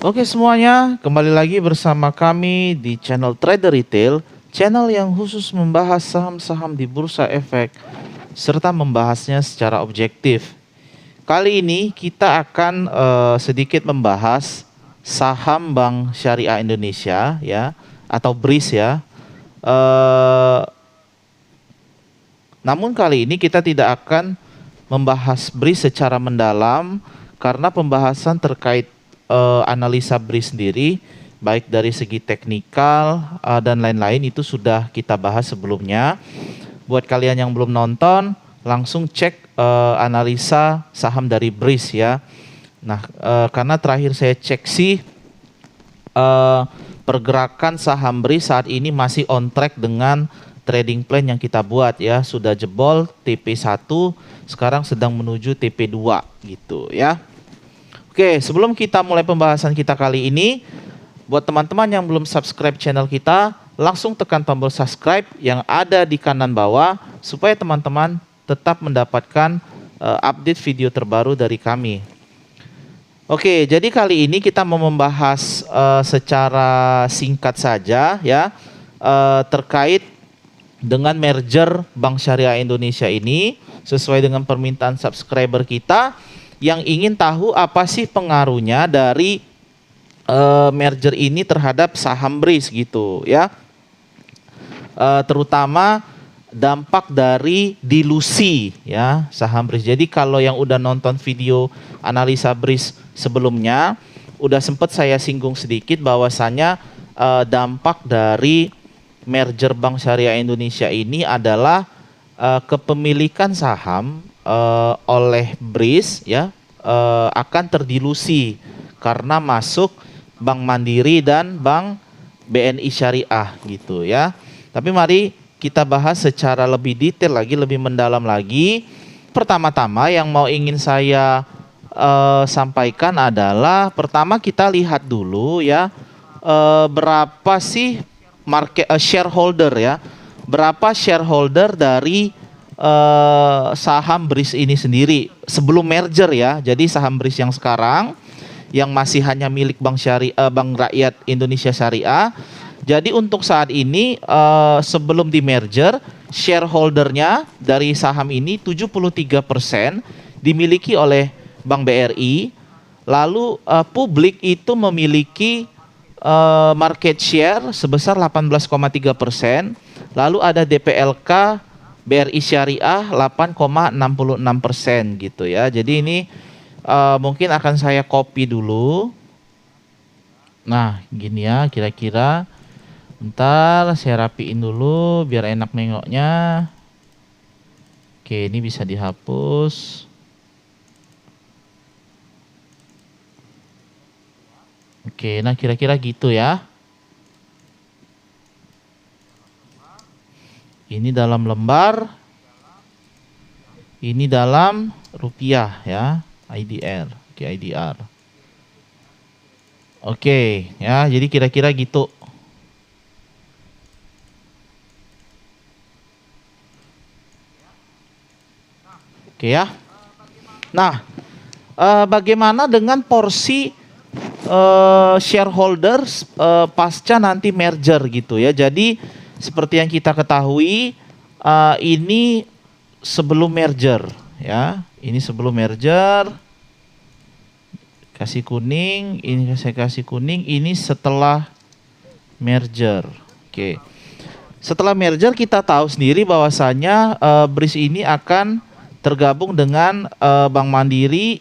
Oke semuanya, kembali lagi bersama kami di channel Trader Retail, channel yang khusus membahas saham-saham di Bursa Efek serta membahasnya secara objektif. Kali ini kita akan sedikit membahas saham Bank Syariah Indonesia ya, atau BRIS ya. Eh, Namun kali ini kita tidak akan membahas BRIS secara mendalam karena pembahasan terkait analisa BRIS sendiri baik dari segi teknikal dan lain-lain itu sudah kita bahas sebelumnya. Buat kalian yang belum nonton, langsung cek analisa saham dari BRIS ya. Nah, karena terakhir saya cek sih pergerakan saham BRIS saat ini masih on track dengan trading plan yang kita buat ya, sudah jebol TP1, sekarang sedang menuju TP2 gitu ya. Oke, sebelum kita mulai pembahasan kita kali ini, buat teman-teman yang belum subscribe channel kita, langsung tekan tombol subscribe yang ada di kanan bawah supaya teman-teman tetap mendapatkan update video terbaru dari kami. Oke, jadi kali ini kita mau membahas secara singkat saja ya terkait dengan merger Bank Syariah Indonesia ini sesuai dengan permintaan subscriber kita yang ingin tahu apa sih pengaruhnya dari merger ini terhadap saham BRIS gitu ya. Terutama dampak dari dilusi ya saham BRIS. Jadi kalau yang udah nonton video analisa BRIS sebelumnya udah sempat saya singgung sedikit bahwasannya dampak dari merger Bank Syariah Indonesia ini adalah kepemilikan saham oleh BRIS ya akan terdilusi karena masuk Bank Mandiri dan Bank BNI Syariah gitu ya. Tapi mari kita bahas secara lebih detail lagi, lebih mendalam lagi. Pertama-tama yang ingin saya sampaikan adalah pertama kita lihat dulu ya berapa sih market shareholder ya, berapa shareholder dari saham BRIS ini sendiri sebelum merger ya. Jadi saham BRIS yang sekarang yang masih hanya milik Bank Rakyat Indonesia Syariah. Jadi untuk saat ini sebelum di merger shareholdernya dari saham ini 73% dimiliki oleh Bank BRI. Lalu publik itu memiliki market share sebesar 18,3%. Lalu ada DPLK BRI Syariah 8,66% gitu ya. Jadi ini mungkin akan saya copy dulu. Nah gini ya kira-kira. Bentar saya rapiin dulu biar enak nengoknya. Oke ini bisa dihapus. Oke, nah kira-kira gitu ya. Ini dalam lembar, ini dalam rupiah ya, IDR. Oke, IDR. Oke, ya, jadi kira-kira gitu. Oke ya. Nah, bagaimana dengan porsi shareholders pasca nanti merger gitu ya. Jadi seperti yang kita ketahui ini sebelum merger ya. Ini sebelum merger. Kasih kuning, ini saya kasih kuning, ini setelah merger. Oke. Setelah merger kita tahu sendiri bahwasanya BRIS ini akan tergabung dengan Bank Mandiri,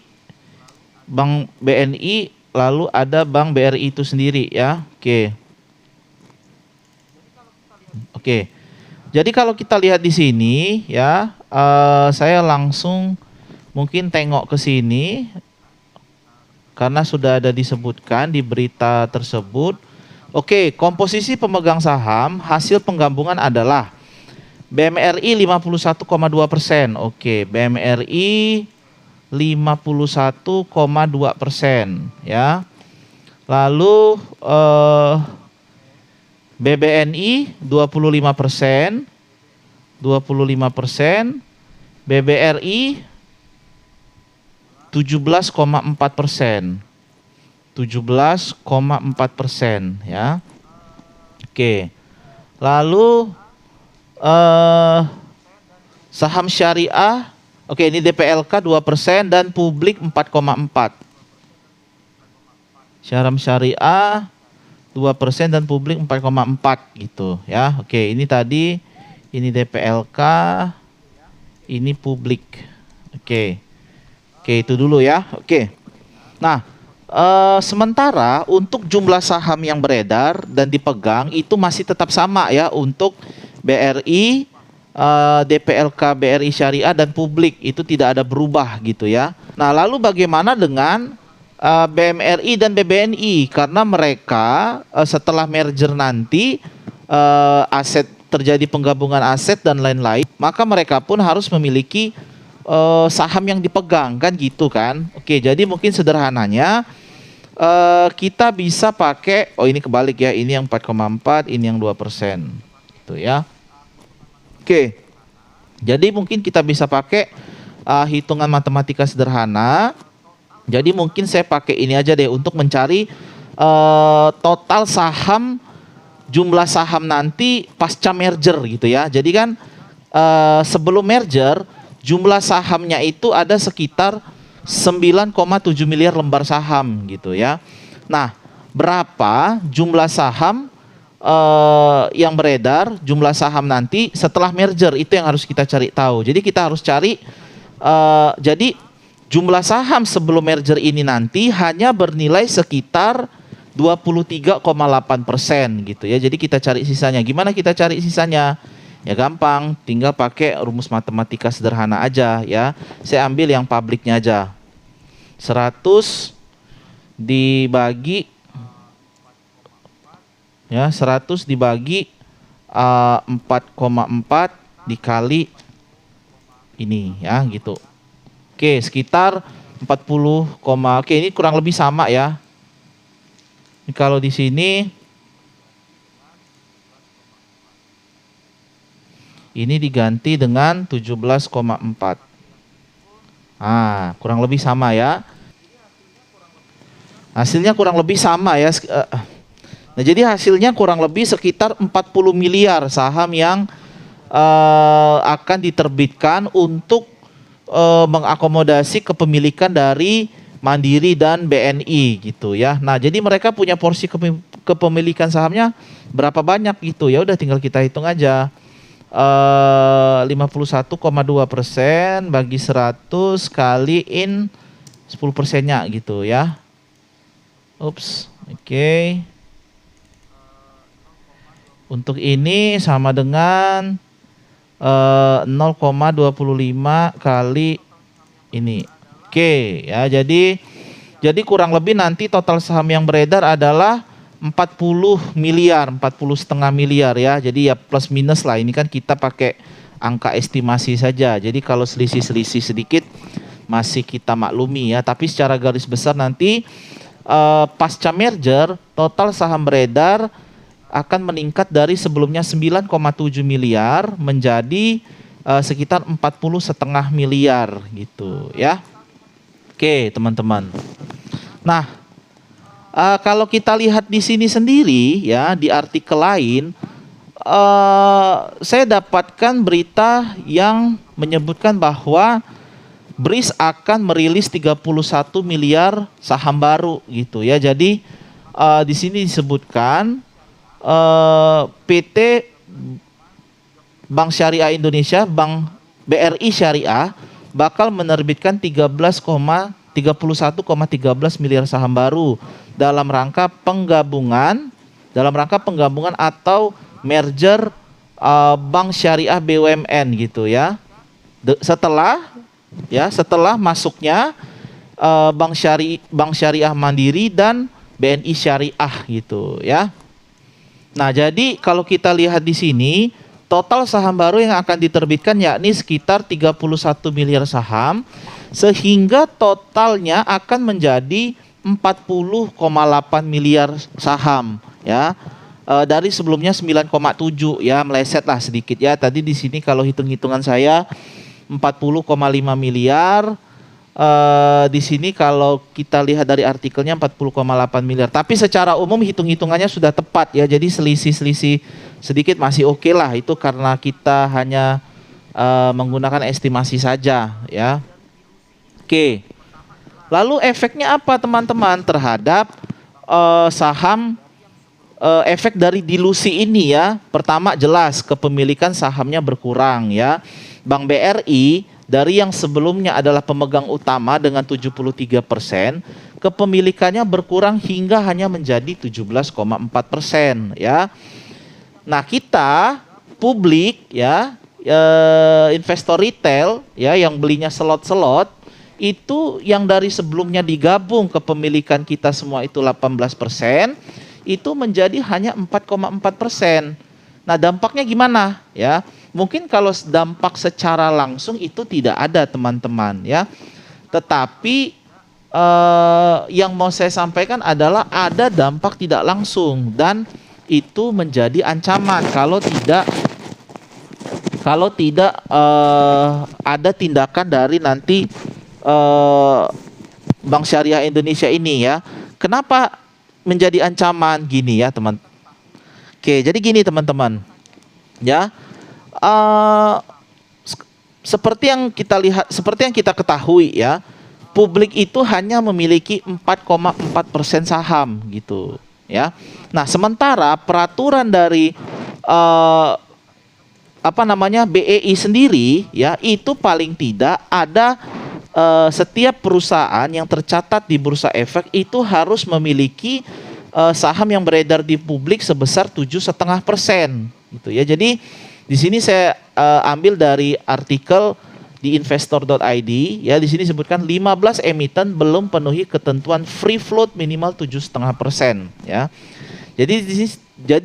Bank BNI, lalu ada Bank BRI itu sendiri ya. Oke. Jadi kalau kita lihat di sini ya, saya langsung mungkin tengok ke sini karena sudah ada disebutkan di berita tersebut. Oke, komposisi pemegang saham hasil penggabungan adalah BMRI 51,2%. Oke, BMRI 51,2% ya. Lalu BBNI 25%, 25%, BBRI 17,4%, 17,4% ya. Oke. Lalu saham syariah, oke ini DPLK 2% dan publik 4,4. Saham syariah 2% dan publik 4,4 gitu ya. Oke, ini tadi ini DPLK, ini publik. Oke. Oke, itu dulu ya. Oke. Nah, sementara untuk jumlah saham yang beredar dan dipegang itu masih tetap sama ya untuk BRI, DPLK, BRI Syariah dan publik itu tidak ada berubah gitu ya. Nah, lalu bagaimana dengan BMRI dan BBNI karena mereka setelah merger nanti aset terjadi penggabungan aset dan lain-lain, maka mereka pun harus memiliki saham yang dipegang kan gitu kan. Oke, jadi mungkin sederhananya kita bisa pakai, oh ini kebalik ya, ini yang 4,4, ini yang 2% gitu ya. Oke, jadi mungkin kita bisa pakai hitungan matematika sederhana. Jadi mungkin saya pakai ini aja deh untuk mencari total saham, jumlah saham nanti pasca merger gitu ya. Jadi kan sebelum merger jumlah sahamnya itu ada sekitar 9,7 miliar lembar saham gitu ya. Nah, berapa jumlah saham yang beredar, jumlah saham nanti setelah merger itu yang harus kita cari tahu. Jadi kita harus cari jadi jumlah saham sebelum merger ini nanti hanya bernilai sekitar 23,8% gitu ya. Jadi kita cari sisanya. Gimana kita cari sisanya? Ya gampang, tinggal pakai rumus matematika sederhana aja ya. Saya ambil yang publiknya aja. 100 dibagi ya, 100 dibagi 4,4 dikali ini ya gitu. Oke, sekitar 40, oke ini kurang lebih sama ya. Ini kalau di sini ini diganti dengan 17,4. Ah, kurang lebih sama ya. Hasilnya kurang lebih sama ya. Nah, jadi hasilnya kurang lebih sekitar 40 miliar saham yang akan diterbitkan untuk mengakomodasi kepemilikan dari Mandiri dan BNI gitu ya. Nah, jadi mereka punya porsi kepemilikan sahamnya berapa banyak gitu ya. Udah tinggal kita hitung aja. 51,2% bagi 100 kaliin 10%-nya gitu ya. Ups, oke. Untuk ini sama dengan 0,25 kali ini. Oke ya, jadi kurang lebih nanti total saham yang beredar adalah 40 miliar, 40,5 miliar ya. Jadi ya plus minus lah, ini kan kita pakai angka estimasi saja. Jadi kalau selisih-selisih sedikit masih kita maklumi ya. Tapi secara garis besar nanti pasca merger total saham beredar akan meningkat dari sebelumnya 9,7 miliar menjadi sekitar 40,5 miliar gitu ya. Oke teman-teman. Nah, kalau kita lihat di sini sendiri ya, di artikel lain saya dapatkan berita yang menyebutkan bahwa BRIS akan merilis 31 miliar saham baru gitu ya. Jadi di sini disebutkan PT Bank Syariah Indonesia, Bank BRI Syariah bakal menerbitkan 31,13 miliar saham baru dalam rangka penggabungan atau merger Bank Syariah BUMN gitu ya. Setelah masuknya Bank Syariah Mandiri dan BNI Syariah gitu ya. Nah, jadi kalau kita lihat di sini total saham baru yang akan diterbitkan yakni sekitar 31 miliar saham, sehingga totalnya akan menjadi 40,8 miliar saham ya. Dari sebelumnya 9,7 ya, meleset lah sedikit ya. Tadi di sini kalau hitung-hitungan saya 40,5 miliar di sini kalau kita lihat dari artikelnya 40,8 miliar. Tapi secara umum hitung-hitungannya sudah tepat ya. Jadi selisih-selisih sedikit masih oke lah. Itu karena kita hanya menggunakan estimasi saja ya. Oke. Lalu efeknya apa teman-teman terhadap saham, efek dari dilusi ini ya? Pertama jelas kepemilikan sahamnya berkurang ya. Bank BRI dari yang sebelumnya adalah pemegang utama dengan 73%, kepemilikannya berkurang hingga hanya menjadi 17,4% ya. Nah kita publik ya, investor retail ya yang belinya slot-slot itu yang dari sebelumnya digabung kepemilikan kita semua itu 18%, itu menjadi hanya 4,4%. Nah dampaknya gimana ya? Mungkin kalau dampak secara langsung itu tidak ada teman-teman ya. Tetapi yang mau saya sampaikan adalah ada dampak tidak langsung dan itu menjadi ancaman kalau tidak ada tindakan dari nanti Bank Syariah Indonesia ini ya. Kenapa menjadi ancaman gini ya teman? Oke, jadi gini teman-teman ya. Seperti yang kita lihat, seperti yang kita ketahui ya, publik itu hanya memiliki 4,4% saham gitu ya. Nah sementara peraturan dari BEI sendiri ya, itu paling tidak ada setiap perusahaan yang tercatat di Bursa Efek itu harus memiliki saham yang beredar di publik sebesar 7,5% gitu ya. Jadi di sini saya ambil dari artikel di investor.id ya, di sini disebutkan 15 emiten belum penuhi ketentuan free float minimal 7,5% ya. Jadi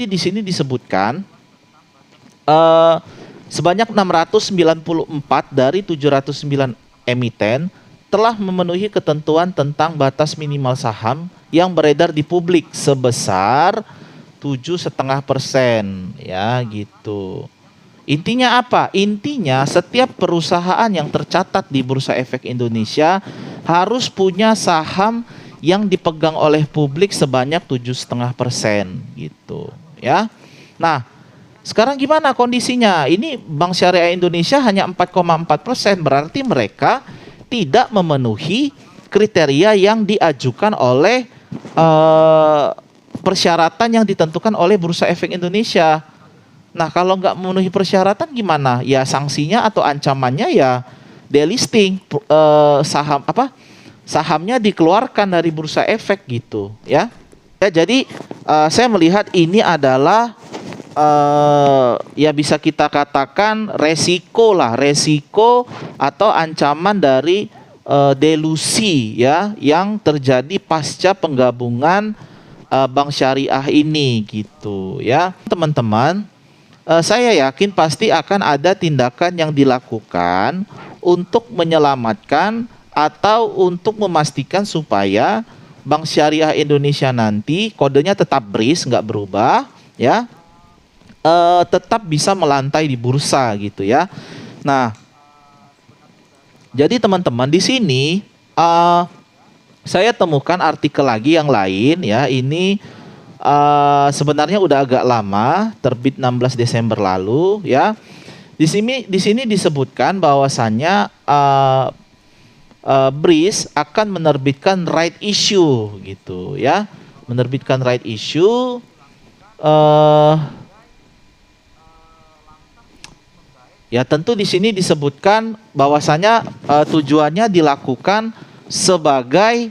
di sini disebutkan sebanyak 694 dari 709 emiten telah memenuhi ketentuan tentang batas minimal saham yang beredar di publik sebesar 7,5% ya gitu. Intinya apa? Intinya setiap perusahaan yang tercatat di Bursa Efek Indonesia harus punya saham yang dipegang oleh publik sebanyak 7,5% gitu ya. Nah sekarang gimana kondisinya? Ini Bank Syariah Indonesia hanya 4,4%, berarti mereka tidak memenuhi kriteria yang diajukan oleh persyaratan yang ditentukan oleh Bursa Efek Indonesia. Nah kalau nggak memenuhi persyaratan gimana? Ya sanksinya atau ancamannya ya delisting, sahamnya dikeluarkan dari Bursa Efek gitu ya. Jadi saya melihat ini adalah ya bisa kita katakan resiko atau ancaman dari delusi ya yang terjadi pasca penggabungan Bank Syariah ini gitu ya teman-teman. Saya yakin pasti akan ada tindakan yang dilakukan untuk menyelamatkan atau untuk memastikan supaya Bank Syariah Indonesia nanti kodenya tetap BRIS nggak berubah ya. Tetap bisa melantai di bursa gitu ya. Nah, jadi teman-teman di sini saya temukan artikel lagi yang lain ya. Ini sebenarnya udah agak lama, terbit 16 Desember lalu ya. Di sini disebutkan bahwasannya BRIS akan menerbitkan right issue gitu ya. Menerbitkan right issue ya tentu di sini disebutkan bahwasanya tujuannya dilakukan sebagai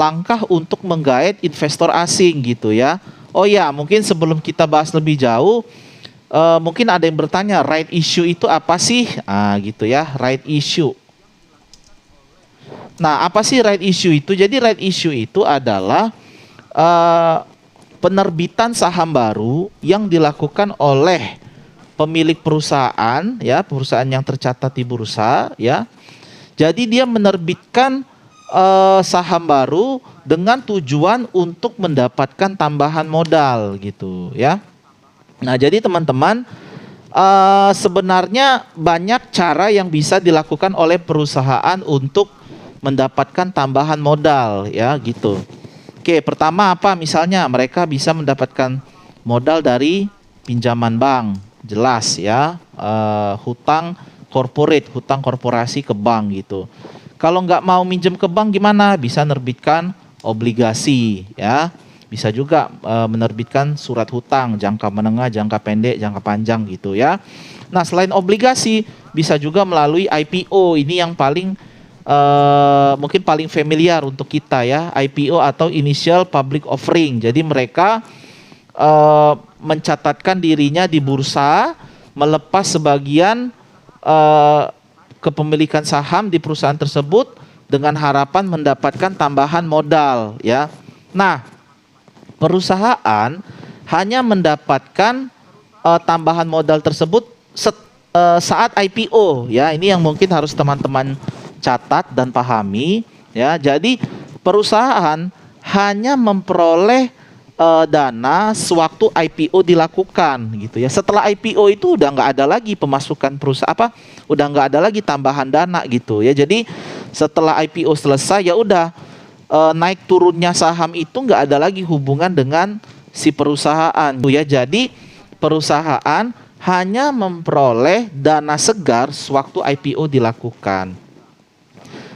langkah untuk menggait investor asing gitu ya. Oh ya, mungkin sebelum kita bahas lebih jauh, mungkin ada yang bertanya right issue itu apa sih? Gitu ya, right issue. Nah, apa sih right issue itu? Jadi right issue itu adalah penerbitan saham baru yang dilakukan oleh pemilik perusahaan ya, perusahaan yang tercatat di bursa ya. Jadi dia menerbitkan saham baru dengan tujuan untuk mendapatkan tambahan modal gitu ya. Nah, jadi teman-teman Sebenarnya banyak cara yang bisa dilakukan oleh perusahaan untuk mendapatkan tambahan modal ya gitu. Oke, pertama apa? Misalnya mereka bisa mendapatkan modal dari pinjaman bank, jelas ya. Hutang corporate, hutang korporasi ke bank gitu. Kalau nggak mau minjem ke bank gimana? Bisa nerbitkan obligasi ya. Bisa juga menerbitkan surat hutang jangka menengah, jangka pendek, jangka panjang gitu ya. Nah, selain obligasi bisa juga melalui IPO. Ini yang paling mungkin paling familiar untuk kita ya, IPO atau Initial Public Offering. Jadi mereka mencatatkan dirinya di bursa, melepas sebagian kepemilikan saham di perusahaan tersebut dengan harapan mendapatkan tambahan modal ya. Nah, perusahaan hanya mendapatkan tambahan modal tersebut saat IPO ya. Ini yang mungkin harus teman-teman catat dan pahami ya. Jadi perusahaan hanya memperoleh dana sewaktu IPO dilakukan gitu ya. Setelah IPO itu udah nggak ada lagi pemasukan perusahaan udah nggak ada lagi tambahan dana gitu ya. Jadi setelah IPO selesai ya udah naik turunnya saham itu nggak ada lagi hubungan dengan si perusahaan ya. Jadi perusahaan hanya memperoleh dana segar sewaktu IPO dilakukan.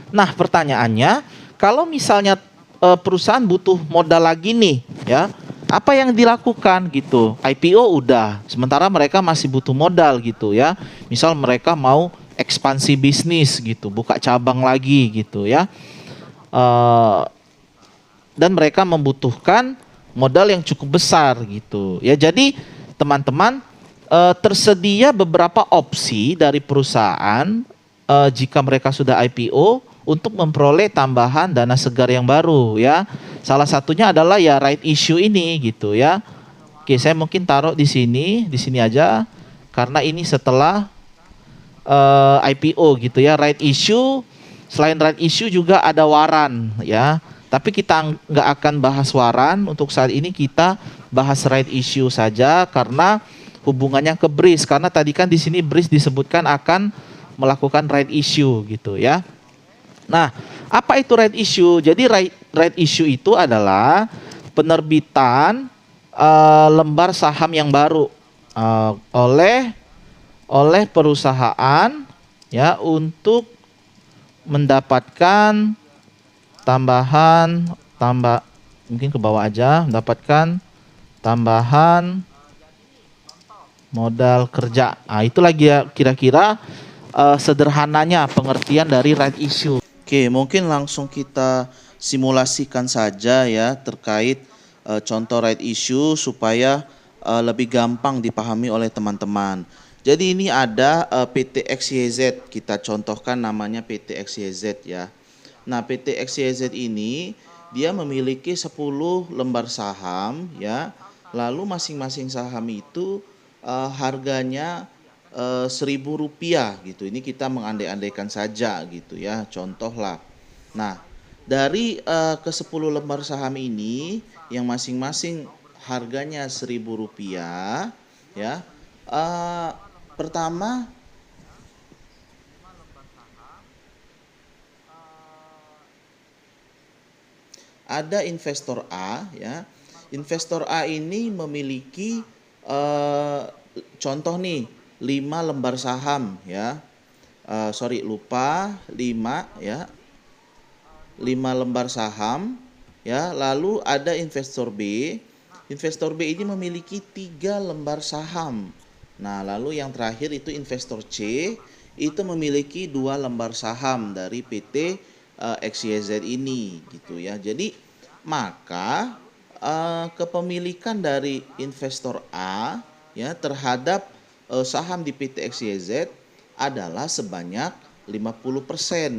Nah, pertanyaannya, kalau misalnya perusahaan butuh modal lagi nih, ya, apa yang dilakukan gitu? IPO udah, sementara mereka masih butuh modal gitu ya. Misal mereka mau ekspansi bisnis gitu, buka cabang lagi gitu ya. Dan mereka membutuhkan modal yang cukup besar gitu ya. Jadi teman-teman, tersedia beberapa opsi dari perusahaan jika mereka sudah IPO untuk memperoleh tambahan dana segar yang baru ya. Salah satunya adalah ya right issue ini gitu ya. Oke, saya mungkin taruh di sini aja karena ini setelah IPO gitu ya. Right issue, selain right issue juga ada waran ya. Tapi kita nggak akan bahas waran untuk saat ini, kita bahas right issue saja karena hubungannya ke BRIS. Karena tadi kan di sini BRIS disebutkan akan melakukan right issue gitu ya. Nah, apa itu right issue? Jadi right issue itu adalah penerbitan lembar saham yang baru oleh perusahaan ya untuk mendapatkan mungkin ke bawah aja, mendapatkan tambahan modal kerja. Nah, itu lagi ya kira-kira sederhananya pengertian dari right issue. Oke, mungkin langsung kita simulasikan saja ya terkait contoh right issue supaya lebih gampang dipahami oleh teman-teman. Jadi ini ada PT XYZ, kita contohkan namanya PT XYZ ya. Nah, PT XYZ ini dia memiliki 10 lembar saham ya. Lalu masing-masing saham itu harganya Rp1.000 gitu. Ini kita mengandai-andaikan saja gitu ya, contoh lah. Nah, dari ke 10 lembar saham ini yang masing-masing harganya Rp1.000 ya. Pertama ada investor A ya. Investor A ini memiliki contoh nih 5 lembar saham ya. 5 ya. 5 lembar saham ya. Lalu ada investor B. Investor B ini memiliki 3 lembar saham. Nah, lalu yang terakhir itu investor C itu memiliki 2 lembar saham dari PT XYZ ini gitu ya. Jadi maka kepemilikan dari investor A ya terhadap saham di PT XYZ adalah sebanyak 50%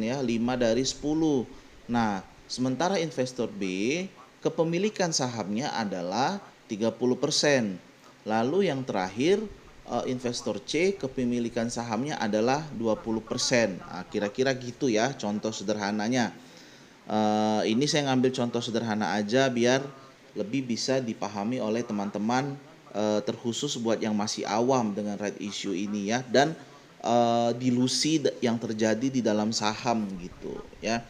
ya, 5 dari 10. Nah, sementara investor B kepemilikan sahamnya adalah 30%. Lalu yang terakhir investor C kepemilikan sahamnya adalah 20%. Nah, kira-kira gitu ya contoh sederhananya. Ini saya ngambil contoh sederhana aja biar lebih bisa dipahami oleh teman-teman terkhusus buat yang masih awam dengan right issue ini ya, dan dilusi yang terjadi di dalam saham gitu ya.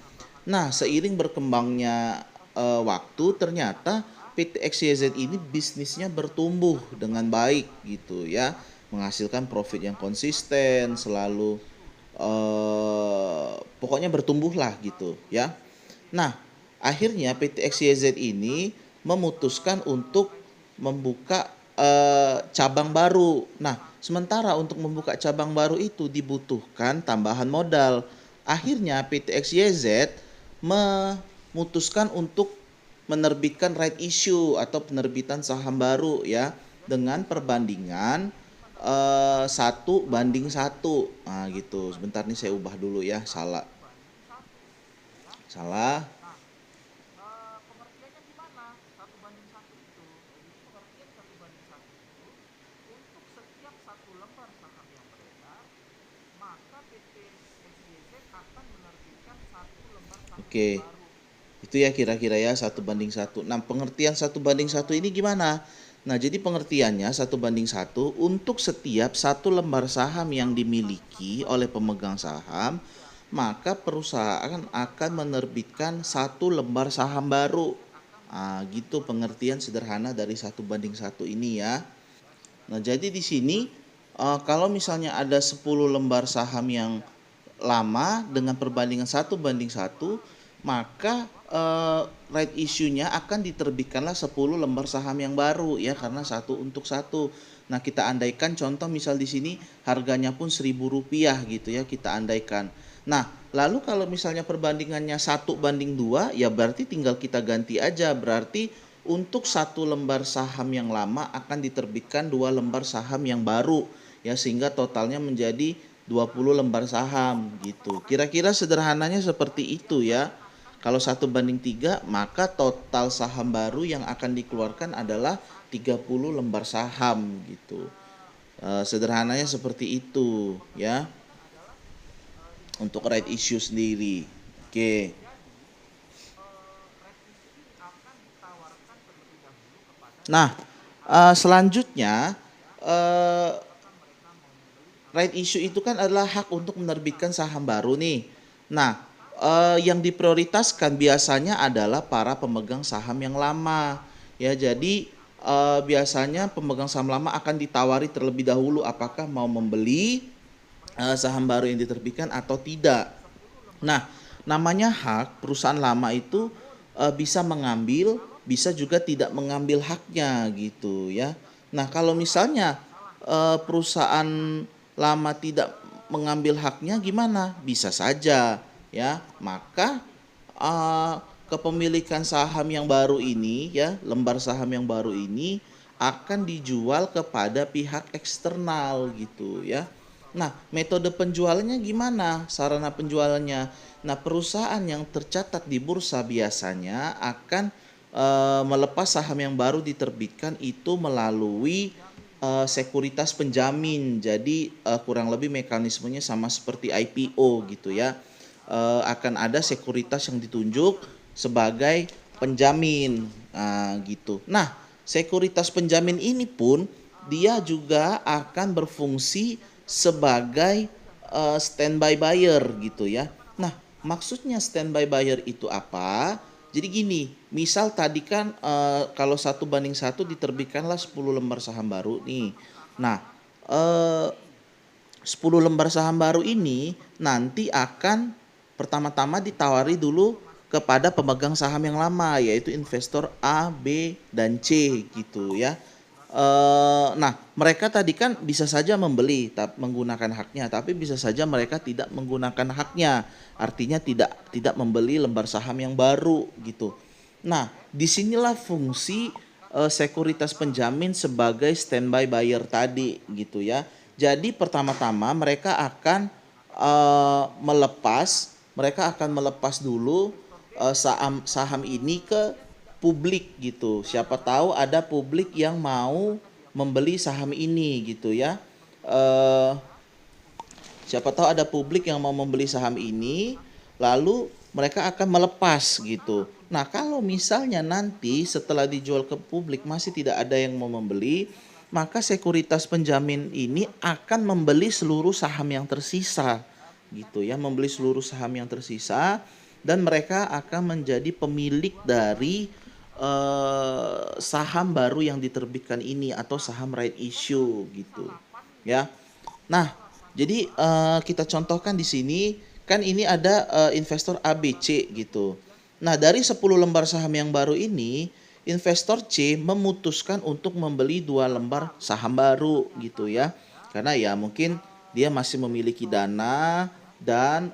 Nah, seiring berkembangnya waktu, ternyata PT XYZ ini bisnisnya bertumbuh dengan baik gitu ya, menghasilkan profit yang konsisten, selalu pokoknya bertumbuh lah gitu ya. Nah, akhirnya PT XYZ ini memutuskan untuk membuka cabang baru. Nah, sementara untuk membuka cabang baru itu dibutuhkan tambahan modal. Akhirnya PT XYZ memutuskan untuk menerbitkan right issue atau penerbitan saham baru ya, dengan perbandingan 1:1. Nah gitu. Sebentar nih saya ubah dulu ya, salah. Oke, itu ya kira-kira ya 1:1. Nah, pengertian 1:1 ini gimana? Nah, jadi pengertiannya 1:1 untuk setiap satu lembar saham yang dimiliki oleh pemegang saham, maka perusahaan akan menerbitkan satu lembar saham baru. Nah, gitu pengertian sederhana dari 1:1 ini ya. Nah, jadi di sini kalau misalnya ada 10 lembar saham yang lama dengan perbandingan 1:1, maka right issue-nya akan diterbitkanlah 10 lembar saham yang baru ya, karena 1:1. Nah, kita andaikan contoh misal di sini harganya pun Rp1.000 gitu ya, kita andaikan. Nah, lalu kalau misalnya perbandingannya 1:2, ya berarti tinggal kita ganti aja, berarti untuk satu lembar saham yang lama akan diterbitkan 2 lembar saham yang baru ya, sehingga totalnya menjadi 20 lembar saham gitu. Kira-kira sederhananya seperti itu ya. Kalau 1:3, maka total saham baru yang akan dikeluarkan adalah 30 lembar saham gitu. Sederhananya seperti itu ya, untuk right issue sendiri. Oke. Nah, selanjutnya right issue itu kan adalah hak untuk menerbitkan saham baru nih. Nah, yang diprioritaskan biasanya adalah para pemegang saham yang lama. Ya, jadi biasanya pemegang saham lama akan ditawari terlebih dahulu apakah mau membeli saham baru yang diterbitkan atau tidak. Nah, namanya hak, perusahaan lama itu bisa mengambil, bisa juga tidak mengambil haknya gitu ya. Nah, kalau misalnya perusahaan lama tidak mengambil haknya gimana? Bisa saja ya. Maka kepemilikan saham yang baru ini ya, lembar saham yang baru ini akan dijual kepada pihak eksternal gitu ya. Nah, metode penjualannya gimana? Sarana penjualannya. Nah, perusahaan yang tercatat di bursa biasanya akan melepas saham yang baru diterbitkan itu melalui sekuritas penjamin. Jadi kurang lebih mekanismenya sama seperti IPO gitu ya. Akan ada sekuritas yang ditunjuk sebagai penjamin gitu. Nah, sekuritas penjamin ini pun dia juga akan berfungsi sebagai standby buyer gitu ya. Nah, maksudnya standby buyer itu apa? Jadi gini, misal tadi kan kalau 1:1 diterbitkanlah 10 lembar saham baru nih. Nah, 10 lembar saham baru ini nanti akan pertama-tama ditawari dulu kepada pemegang saham yang lama, yaitu investor A, B, dan C gitu ya. Nah, mereka tadi kan bisa saja membeli menggunakan haknya, tapi bisa saja mereka tidak menggunakan haknya, artinya tidak membeli lembar saham yang baru gitu. Nah, disinilah fungsi sekuritas penjamin sebagai standby buyer tadi gitu ya. Jadi pertama-tama mereka akan melepas dulu saham ini ke publik gitu. Siapa tahu ada publik yang mau membeli saham ini gitu ya. Siapa tahu ada publik yang mau membeli saham ini, lalu mereka akan melepas gitu. Nah, kalau misalnya nanti setelah dijual ke publik masih tidak ada yang mau membeli, maka sekuritas penjamin ini akan membeli seluruh saham yang tersisa, gitu ya, membeli seluruh saham yang tersisa, dan mereka akan menjadi pemilik dari saham baru yang diterbitkan ini atau saham right issue gitu, ya. Nah, jadi kita contohkan di sini kan ini ada investor ABC gitu. Nah, dari 10 lembar saham yang baru ini, investor C memutuskan untuk membeli 2 lembar saham baru gitu ya. Karena ya mungkin dia masih memiliki dana dan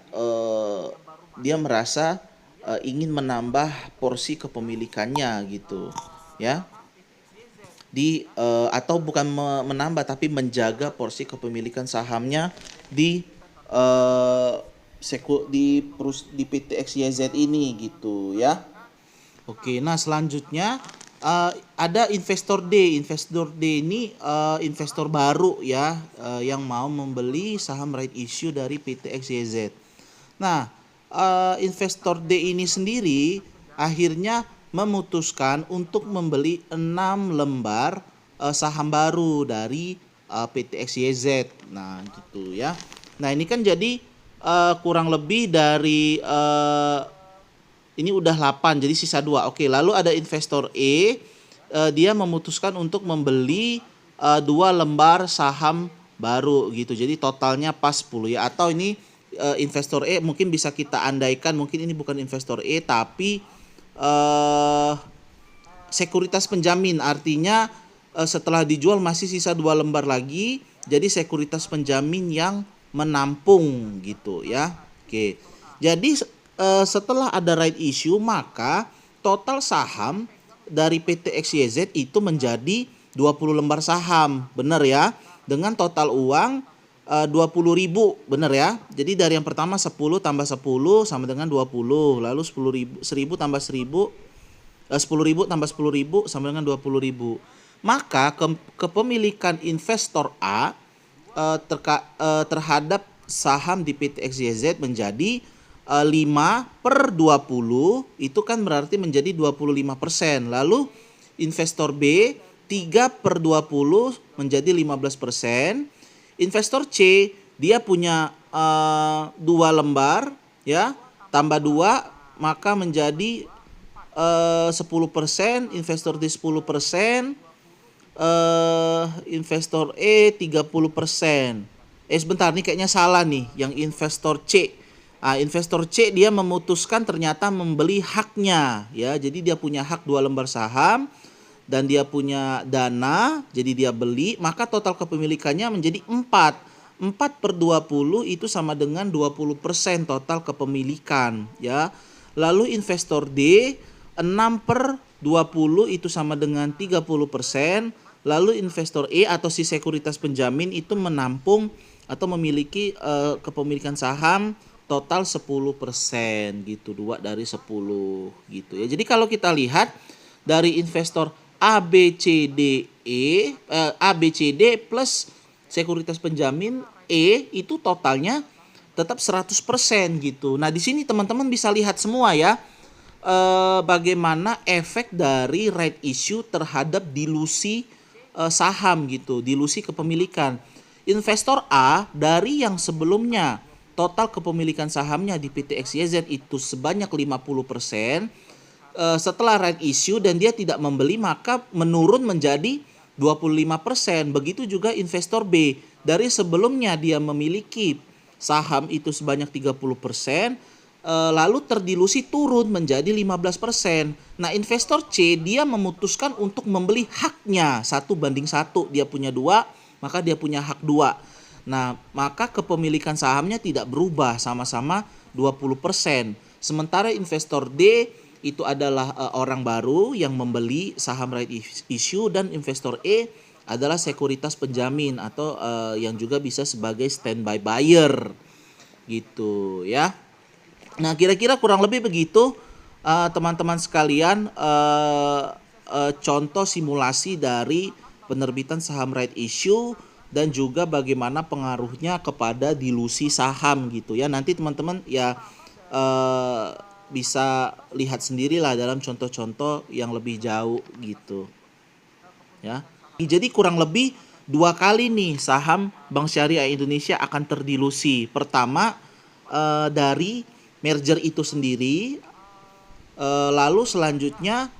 dia merasa ingin menambah porsi kepemilikannya gitu ya. Atau bukan menambah tapi menjaga porsi kepemilikan sahamnya di eh, di PT XYZ ini gitu ya. Oke, nah selanjutnya ada investor D. Investor D ini investor baru ya, yang mau membeli saham right issue dari PT XYZ. Nah, investor D ini sendiri akhirnya memutuskan untuk membeli 6 lembar saham baru dari PT XYZ. Nah, gitu ya. Nah, ini kan jadi kurang lebih dari ini udah 8 jadi sisa 2. Oke, lalu ada investor E, dia memutuskan untuk membeli 2 lembar saham baru gitu. Jadi totalnya pas 10 ya. Atau ini investor E mungkin bisa kita andaikan mungkin ini bukan investor E tapi sekuritas penjamin. Artinya setelah dijual masih sisa 2 lembar lagi. Jadi sekuritas penjamin yang menampung gitu ya. Oke. Jadi setelah ada right issue maka total saham dari PT XYZ itu menjadi 20 lembar saham, benar ya? Dengan total uang 20.000, benar ya? Jadi dari yang pertama 10 tambah 10 sama dengan 20, lalu 10.000 tambah 10.000 10.000 tambah 10.000 sama dengan 20.000. Maka kepemilikan investor A terhadap saham di PT XYZ menjadi 5/20 itu kan berarti menjadi 25%. Lalu investor B 3/20 menjadi 15%. Investor C dia punya 2 lembar ya, tambah 2 maka menjadi 10%, investor D 10%, investor E 30%. Sebentar nih kayaknya salah nih yang investor C. Investor C dia memutuskan ternyata membeli haknya ya. Jadi dia punya hak 2 lembar saham dan dia punya dana, jadi dia beli, maka total kepemilikannya menjadi 4. 4/20 itu sama dengan 20% total kepemilikan ya. Lalu investor D 6/20 itu sama dengan 30%. Lalu investor E atau si sekuritas penjamin itu menampung atau memiliki kepemilikan saham total 10% gitu, 2 dari 10 gitu ya. Jadi kalau kita lihat dari investor A B C D plus sekuritas penjamin E itu totalnya tetap 100% gitu. Nah, di sini teman-teman bisa lihat semua ya. Bagaimana efek dari right issue terhadap dilusi saham gitu, dilusi kepemilikan. Investor A dari yang sebelumnya total kepemilikan sahamnya di PT XYZ itu sebanyak 50%, setelah right issue dan dia tidak membeli maka menurun menjadi 25%. Begitu juga investor B, dari sebelumnya dia memiliki saham itu sebanyak 30%, lalu terdilusi turun menjadi 15%. Nah, investor C dia memutuskan untuk membeli haknya 1/1. Dia punya 2, maka dia punya hak 2. Nah, maka kepemilikan sahamnya tidak berubah, sama-sama 20%. Sementara investor D itu adalah orang baru yang membeli saham right issue dan investor E adalah sekuritas penjamin atau yang juga bisa sebagai standby buyer gitu ya. Nah, kira-kira kurang lebih begitu teman-teman sekalian, contoh simulasi dari penerbitan saham right issue dan juga bagaimana pengaruhnya kepada dilusi saham gitu ya. Nanti teman-teman ya bisa lihat sendirilah dalam contoh-contoh yang lebih jauh gitu. Ya. Jadi kurang lebih 2 kali nih saham Bank Syariah Indonesia akan terdilusi. Pertama dari merger itu sendiri, lalu selanjutnya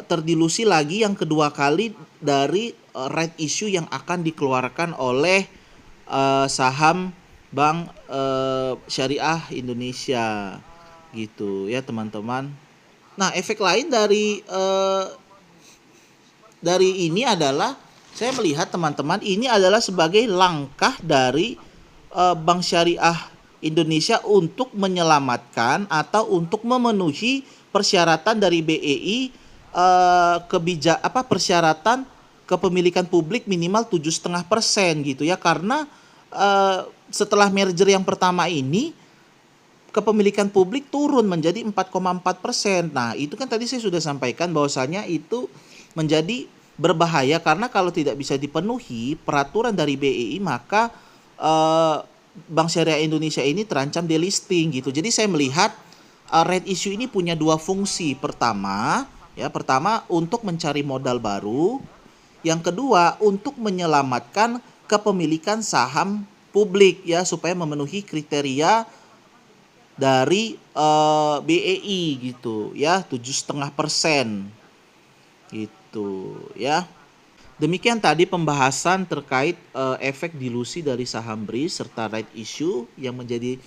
terdilusi lagi yang kedua kali dari right issue yang akan dikeluarkan oleh saham Bank Syariah Indonesia gitu ya teman-teman. Nah, efek lain dari ini adalah saya melihat teman-teman ini adalah sebagai langkah dari Bank Syariah Indonesia untuk menyelamatkan atau untuk memenuhi persyaratan dari BEI, persyaratan kepemilikan publik minimal 7,5% gitu ya, karena setelah merger yang pertama ini kepemilikan publik turun menjadi 4,4%. Nah, itu kan tadi saya sudah sampaikan bahwasanya itu menjadi berbahaya karena kalau tidak bisa dipenuhi peraturan dari BEI maka Bank Syariah Indonesia ini terancam delisting gitu. Jadi saya melihat right issue ini punya 2 fungsi. Pertama untuk mencari modal baru, yang kedua untuk menyelamatkan kepemilikan saham publik ya supaya memenuhi kriteria dari BEI gitu ya, 7,5% gitu ya. Demikian tadi pembahasan terkait efek dilusi dari saham BRIS serta right issue yang menjadi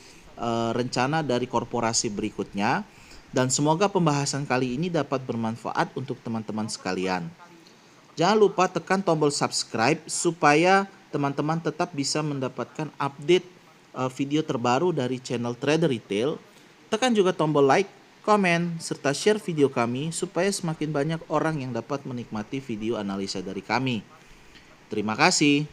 rencana dari korporasi berikutnya, dan semoga pembahasan kali ini dapat bermanfaat untuk teman-teman sekalian. Jangan lupa tekan tombol subscribe supaya teman-teman tetap bisa mendapatkan update video terbaru dari channel Trader Retail. Tekan juga tombol like, komen, serta share video kami supaya semakin banyak orang yang dapat menikmati video analisa dari kami. Terima kasih.